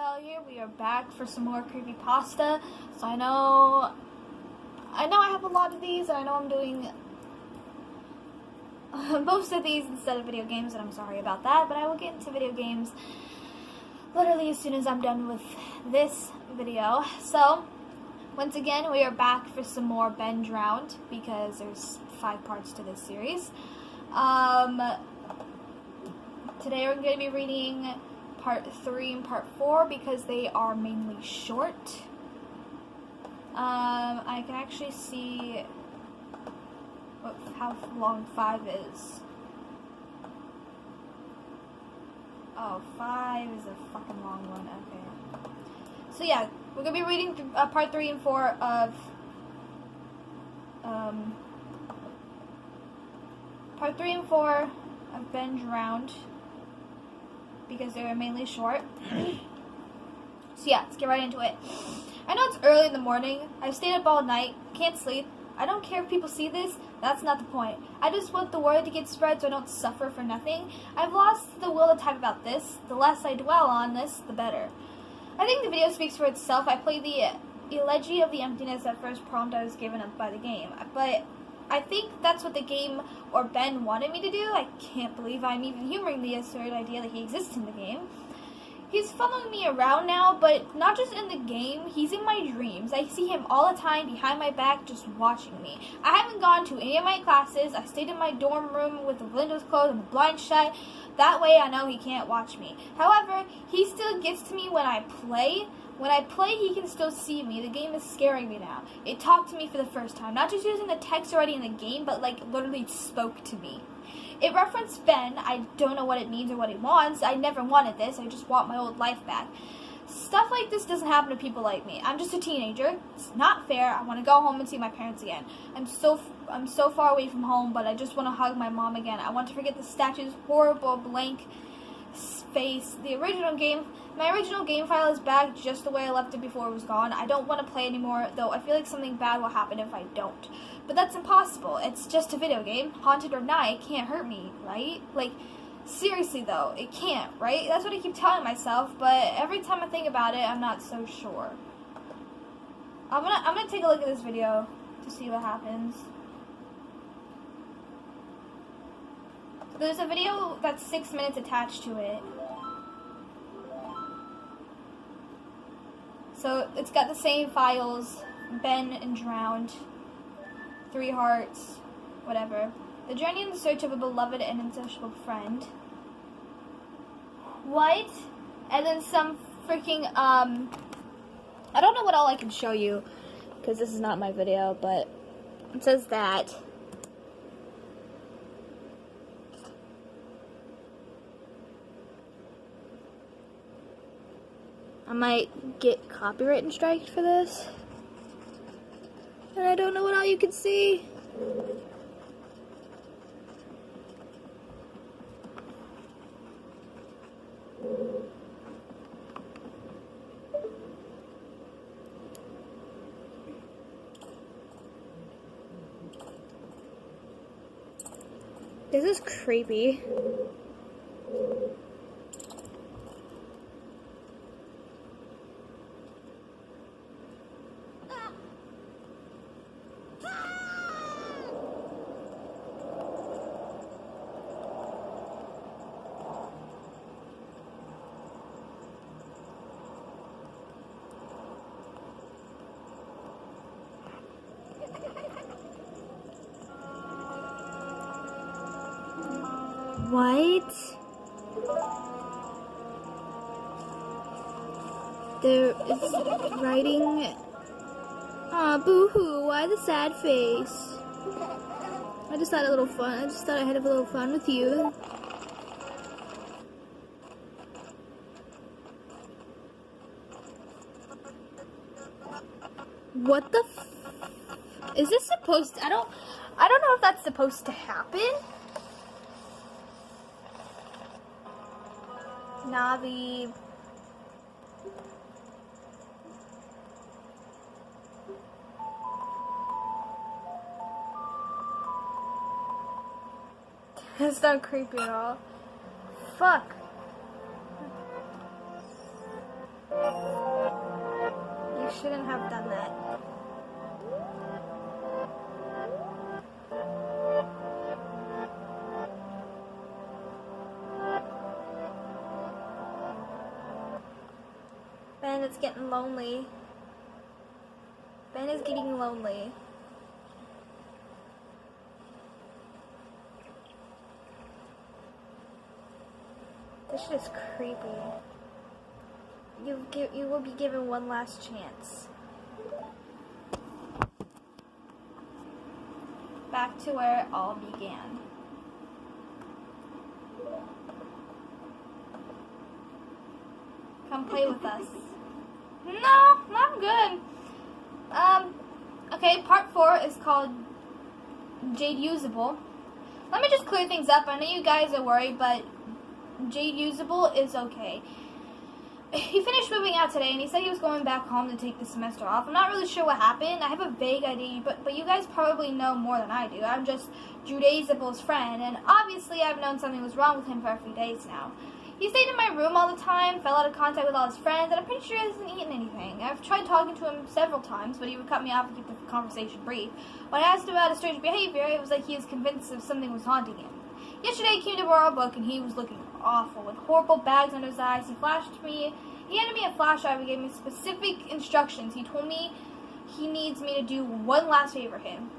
Michelle here. We are back for some more creepypasta. So I know I have a lot of these, and I know I'm doing most of these instead of video games, and I'm sorry about that, but I will get into video games literally as soon as I'm done with this video. So, once again, we are back for some more Ben Drowned, because there's 5 parts to this series. Today we're going to be reading part 3 and part 4 because they are mainly short. I can actually see how long 5 is. Oh, 5 is a fucking long one. Okay. So yeah, we're going to be reading part 3 and 4 of part 3 and 4 of Ben Drowned, because they were mainly short. So yeah, let's get right into it. I know it's early in the morning. I've stayed up all night, can't sleep. I don't care if people see this, that's not the point. I just want the word to get spread so I don't suffer for nothing. I've lost the will to type about this. The less I dwell on this, the better. I think the video speaks for itself. I played the Elegy of the Emptiness at first prompt I was given up by the game. But I think that's what the game or Ben wanted me to do. I can't believe I'm even humoring the absurd idea that he exists in the game. He's following me around now, but not just in the game, he's in my dreams. I see him all the time behind my back just watching me. I haven't gone to any of my classes. I stayed in my dorm room with the windows closed and the blinds shut. That way I know he can't watch me. However, he still gets to me when I play. When I play, he can still see me. The game is scaring me now. It talked to me for the first time. Not just using the text already in the game, but like literally spoke to me. It referenced Ben. I don't know what it means or what he wants. I never wanted this. I just want my old life back. Stuff like this doesn't happen to people like me. I'm just a teenager. It's not fair. I want to go home and see my parents again. I'm so far away from home, but I just want to hug my mom again. I want to forget the statue's horrible blank face. My original game file is back just the way I left it before it was gone. I don't want to play anymore, though I feel like something bad will happen if I don't. But that's impossible. It's just a video game. Haunted or not, it can't hurt me, right? Like, seriously though, it can't, right? That's what I keep telling myself, but every time I think about it, I'm not so sure. I'm gonna take a look at this video to see what happens. There's a video that's 6 minutes attached to it. So it's got the same files, Ben and Drowned, 3 hearts, whatever. The journey in the search of a beloved and insatiable friend. What? And then some freaking, I don't know what all I can show you, because this is not my video, but it says that. I might get copyright and striked for this. And I don't know what all you can see. This is creepy. What? There is writing. Aw, boo-hoo, why the sad face? I just thought I'd have a little fun with you. What the is this supposed to, I don't know if that's supposed to happen. Navi. It's not creepy at all. Fuck. He shouldn't have done that. Ben, it's getting lonely. Ben is getting lonely. This shit is creepy. You will be given one last chance. Back to where it all began. Come play with us. No, I'm good. Okay, part 4 is called Jade Usable. Let me just clear things up. I know you guys are worried, but Jade Usable is okay. He finished moving out today, and he said he was going back home to take the semester off. I'm not really sure what happened. I have a vague idea, but you guys probably know more than I do. I'm just Judaisable's friend, and obviously I've known something was wrong with him for a few days now. He stayed in my room all the time, fell out of contact with all his friends, and I'm pretty sure he hasn't eaten anything. I've tried talking to him several times, but he would cut me off and keep the conversation brief. When I asked about his strange behavior, it was like he was convinced that something was haunting him. Yesterday he came to borrow a book, and he was looking awful, with horrible bags under his eyes. He handed me a flash drive and gave me specific instructions. He told me he needs me to do one last favor for him.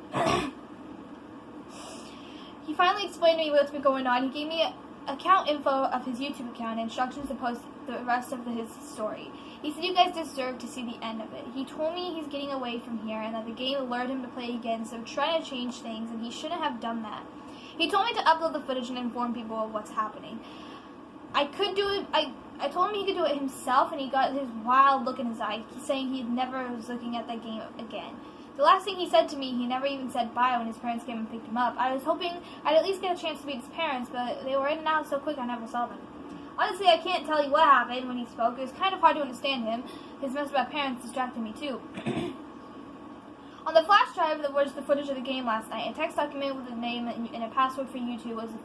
He finally explained to me what's been going on. He gave me account info of his YouTube account and instructions to post the rest of his story. He said you guys deserve to see the end of it. He told me he's getting away from here and that the game lured him to play again, so trying to change things, and he shouldn't have done that. He told me to upload the footage and inform people of what's happening. I could do it. I told him he could do it himself, and he got his wild look in his eye, saying he never was looking at that game again. The last thing he said to me, he never even said bye when his parents came and picked him up. I was hoping I'd at least get a chance to meet his parents, but they were in and out so quick I never saw them. Honestly, I can't tell you what happened when he spoke. It was kind of hard to understand him. His mess about parents distracted me too. On the flash drive that was the footage of the game last night, a text document with a name and a password for YouTube was the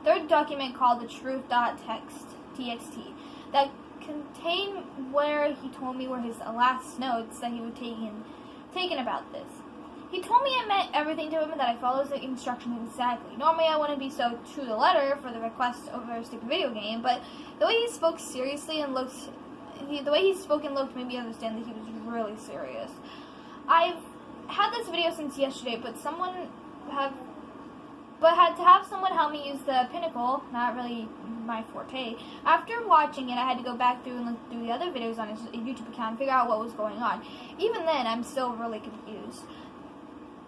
third document called the truth.txt that contained where he told me were his last notes that he would taken about this. He told me it meant everything to him and that I followed the instructions exactly. Normally I wouldn't be so true to the letter for the request over a stupid video game, but the way he spoke seriously and looked made me understand that he was really serious. I've had this video since yesterday, but had to have someone help me use the Pinnacle, not really my forte. After watching it, I had to go back through and look through the other videos on his YouTube account and figure out what was going on. Even then, I'm still really confused.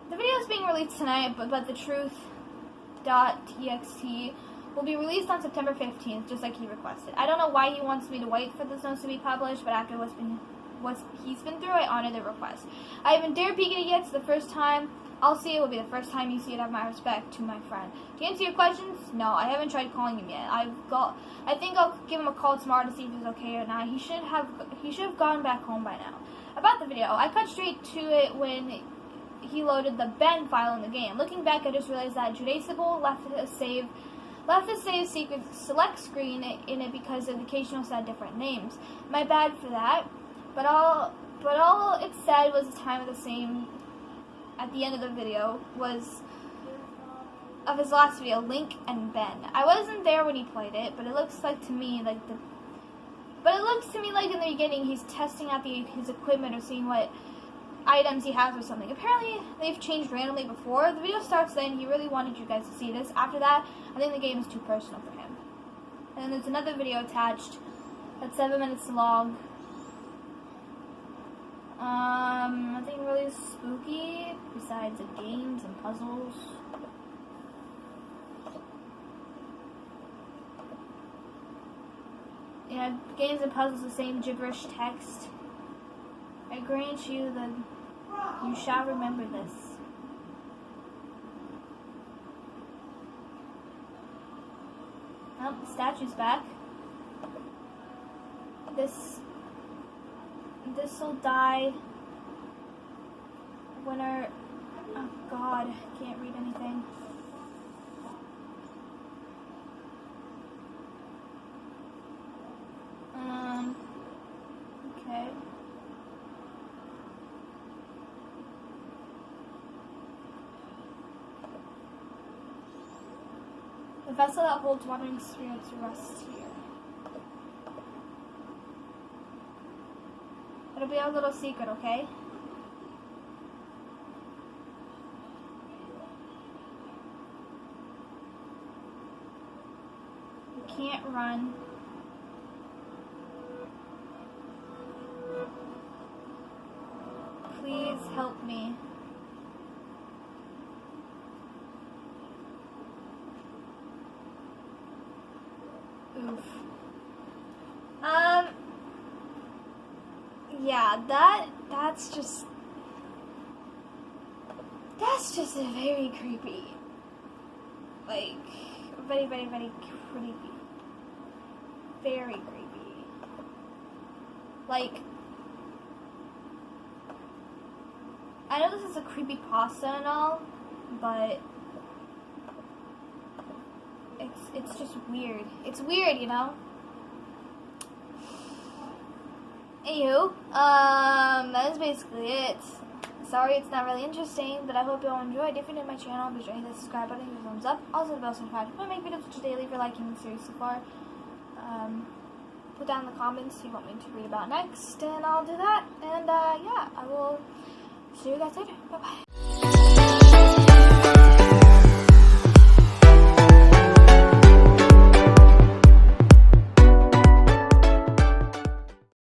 The video is being released tonight, but the truth.txt will be released on September 15th, just like he requested. I don't know why he wants me to wait for those notes to be published, but after what he's been through, I honor the request. I haven't dared peek at it yet, so the first time I'll see it will be the first time you see it. Out of my respect to my friend. To answer your questions, no, I haven't tried calling him yet. I think I'll give him a call tomorrow to see if he's okay or not. He should have gone back home by now. About the video, I cut straight to it when he loaded the Ben file in the game. Looking back, I just realized that Judaisable left the save secret select screen in it because the occasional said different names. My bad for that. But all it said was the time of the same. At the end of the video was of his last video, Link and Ben. I wasn't there when he played it, but it looks to me like in the beginning he's testing out his equipment or seeing what items he has or something. Apparently they've changed randomly before. The video starts then. He really wanted you guys to see this. After that, I think the game is too personal for him. And then there's another video attached that's 7 minutes long. Nothing really spooky besides the games and puzzles. Yeah, games and puzzles, the same gibberish text. I grant you that you shall remember this. Oh, the statue's back. This'll die when our... Oh God, I can't read anything. Okay. The vessel that holds wandering spirits rests here. It'll be our little secret, okay? We can't run. Please help me. Oof. Yeah, that's just a very creepy. Like, very, very, very creepy. Very creepy. Like, I know this is a creepypasta and all, but it's just weird. It's weird, you know? Anywho, that is basically it. Sorry it's not really interesting, but I hope you all enjoyed. If you're new to my channel, be sure to hit the subscribe button, give a thumbs up. Also the bell so notified. I make videos daily if you're liking the series so far. Put down in the comments who you want me to read about next, and I'll do that. And yeah, I will see you guys later. Bye bye.